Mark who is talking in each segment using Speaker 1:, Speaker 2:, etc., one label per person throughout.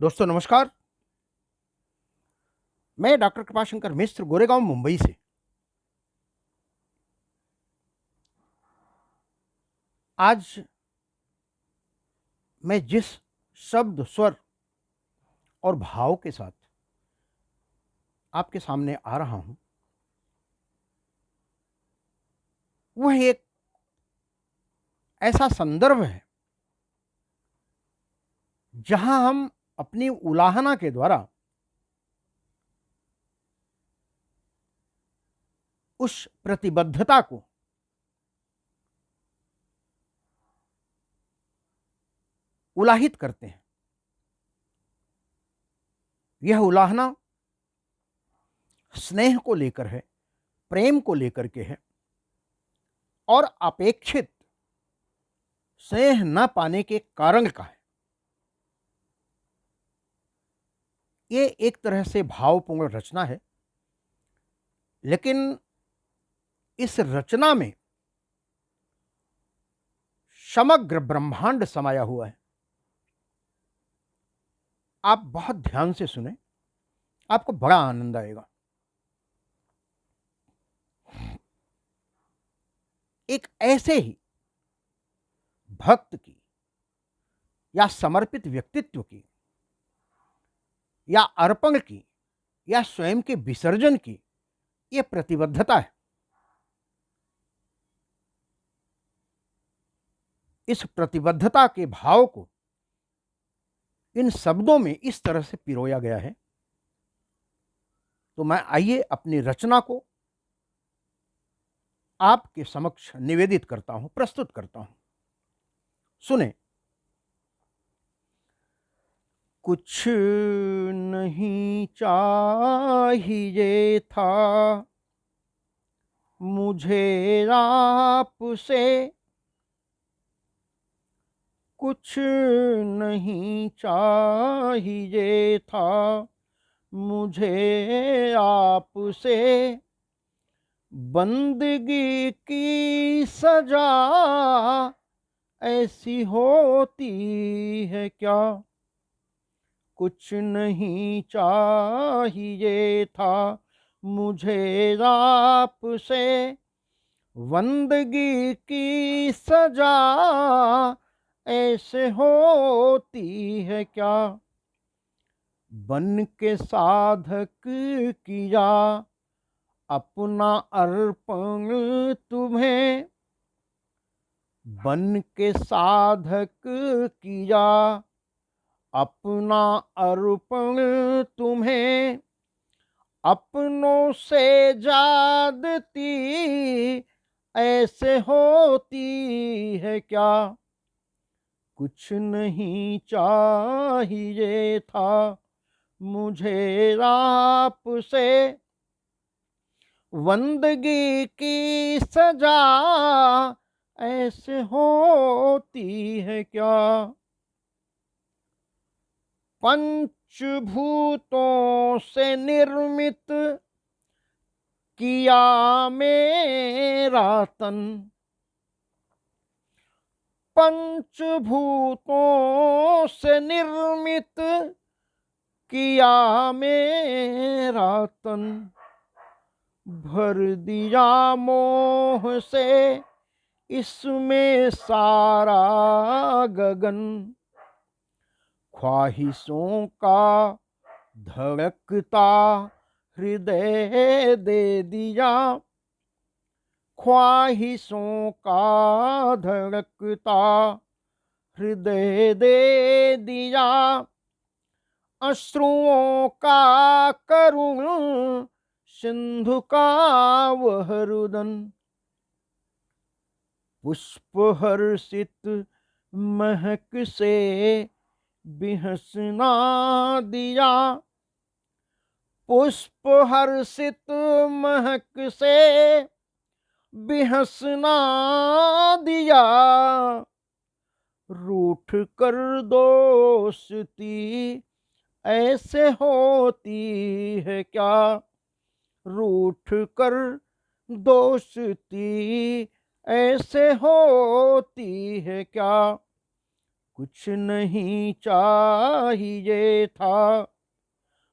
Speaker 1: दोस्तों नमस्कार। मैं डॉक्टर कृपाशंकर मिश्र गोरेगांव मुंबई से। आज मैं जिस शब्द, स्वर और भाव के साथ आपके सामने आ रहा हूं, वह एक ऐसा संदर्भ है जहां हम अपनी उलाहना के द्वारा उस प्रतिबद्धता को उलाहित करते हैं। यह उलाहना स्नेह को लेकर है, प्रेम को लेकर के है और अपेक्षित स्नेह न पाने के कारण का है। ये एक तरह से भावपूर्ण रचना है, लेकिन इस रचना में समग्र ब्रह्मांड समाया हुआ है। आप बहुत ध्यान से सुने, आपको बड़ा आनंद आएगा। एक ऐसे ही भक्त की या समर्पित व्यक्तित्व की या अर्पण की या स्वयं के विसर्जन की यह प्रतिबद्धता है। इस प्रतिबद्धता के भाव को इन शब्दों में इस तरह से पिरोया गया है। तो मैं आइए अपनी रचना को आपके समक्ष निवेदित करता हूं, प्रस्तुत करता हूं। सुने। कुछ नहीं चाहिए था मुझे आपसे, कुछ नहीं चाहिए था मुझे आपसे, बंदगी की सजा ऐसी होती है क्या। कुछ नहीं चाहिए था मुझे आपसे, बंदगी की सजा ऐसे होती है क्या। बन के साधक किया अपना अर्पण तुम्हें, बन के साधक किया अपना अर्पण तुम्हें, अपनों से ज्यादती ऐसे होती है क्या। कुछ नहीं चाहिए था मुझे आपसे, बंदगी की सजा ऐसे होती है क्या। पंचभूतों से निर्मित किया मेरा तन, पंचभूतों से निर्मित किया मेरा तन, भर दिया मोह से इसमें सारा गगन, ख्वाहिशों का धड़कता हृदय दे दिया, ख्वाहिशों का धड़कता हृदय दे दिया, अश्रुओं का करुण सिंधु का वह रुदन, पुष्प हर्षित महक से बिहसना दिया, पुष्प हर्षित महक से बिहसना दिया, रूठ कर दोस्ती ऐसे होती है क्या। रूठ कर दोस्ती ऐसे होती है क्या। कुछ नहीं चाहिए था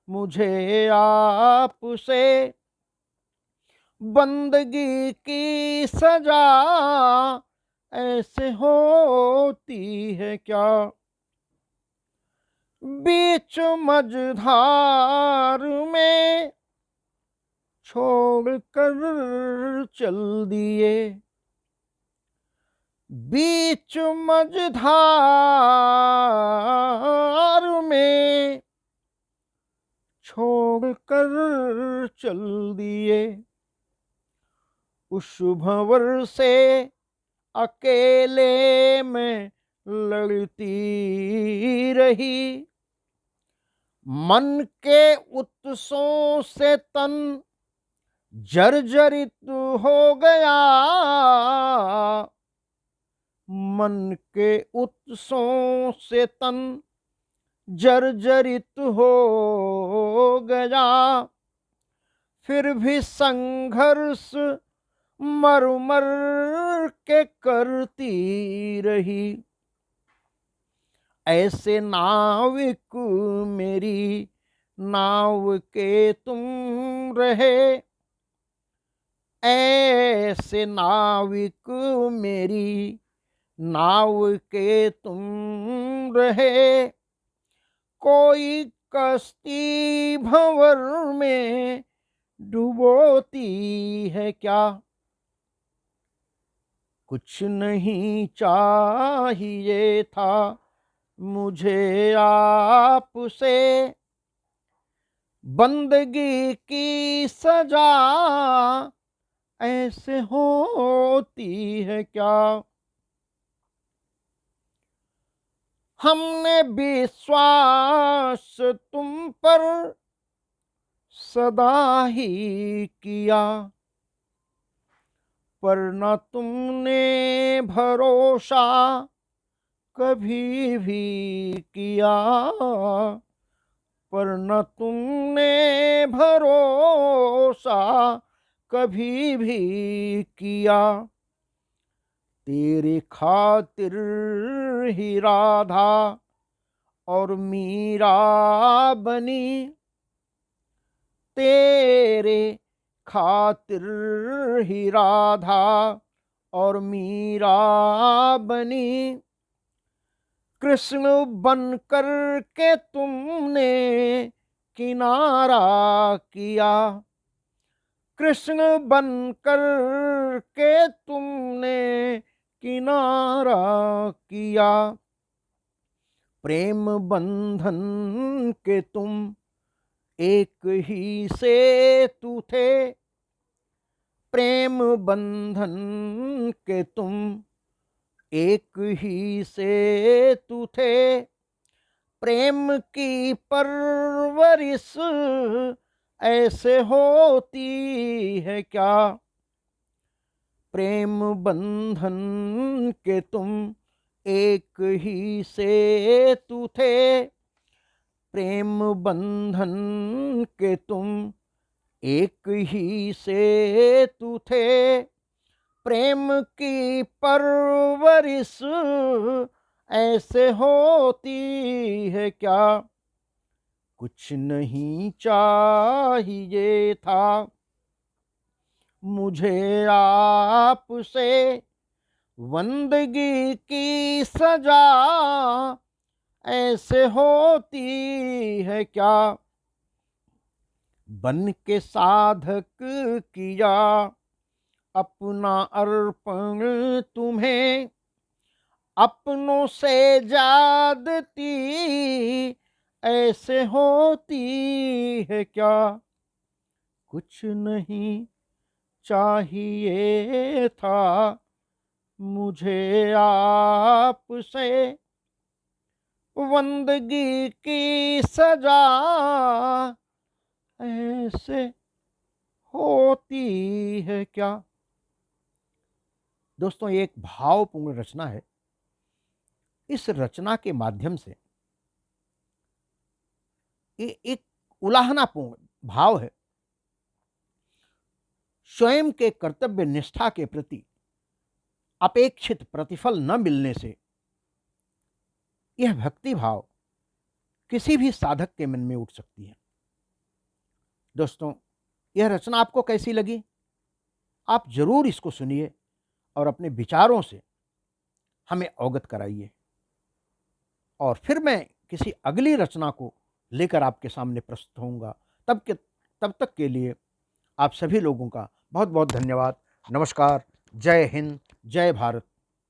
Speaker 1: मुझे आपसे, बंदगी की सजा ऐसे होती है क्या। बीच मझधार में छोड़ कर चल दिए, बीच मझधार में छोड़ कर चल दिए। उस भंवर से अकेले में लड़ती रही, मन के उत्सों से तन जर्जरित हो गया, मन के उत्सों से तन जर्जरित हो गया। फिर भी संघर्ष मर मर के करती रही, ऐसे नाविक मेरी नाव के तुम रहे, ऐसे नाविक मेरी नाव के तुम रहे। कोई कश्ती भंवर में डुबोती है क्या। कुछ नहीं चाहिए था मुझे आपसे, बंदगी की सजा ऐसे होती है क्या। हमने विश्वास तुम पर सदा ही किया, पर न तुमने भरोसा कभी भी किया, पर न तुमने भरोसा कभी भी किया। तेरे खातिर ही राधा और मीरा बनी, तेरे खातिर ही राधा और मीरा बनी। कृष्ण बन कर के तुमने किनारा किया, कृष्ण बन कर के तुमने किनारा किया। प्रेम बंधन के तुम एक ही सेतु थे, प्रेम बंधन के तुम एक ही सेतु थे। प्रेम की परवरिश ऐसे होती है क्या। प्रेम बंधन के तुम एक ही सेतु थे, प्रेम बंधन के तुम एक ही सेतु थे। प्रेम की परवरिश ऐसे होती है क्या। कुछ नहीं चाहिए था मुझे आपसे, बंदगी की सजा ऐसे होती है क्या। बन के साधक किया अपना अर्पण तुम्हें, अपनों से ज्यादती ऐसे होती है क्या। कुछ नहीं चाहिए था मुझे आपसे, बंदगी की सजा ऐसे होती है क्या। दोस्तों, ये एक भावपूर्ण रचना है। इस रचना के माध्यम से ये एक उलाहनापूर्ण भाव है। स्वयं के कर्तव्य निष्ठा के प्रति अपेक्षित प्रतिफल न मिलने से यह भक्ति भाव किसी भी साधक के मन में उठ सकती है। दोस्तों, यह रचना आपको कैसी लगी? आप ज़रूर इसको सुनिए और अपने विचारों से हमें अवगत कराइए। और फिर मैं किसी अगली रचना को लेकर आपके सामने प्रस्तुत होऊँगा। तब तक के लिए आप सभी लोगों का बहुत-बहुत धन्यवाद। नमस्कार। जय हिंद, जय भारत।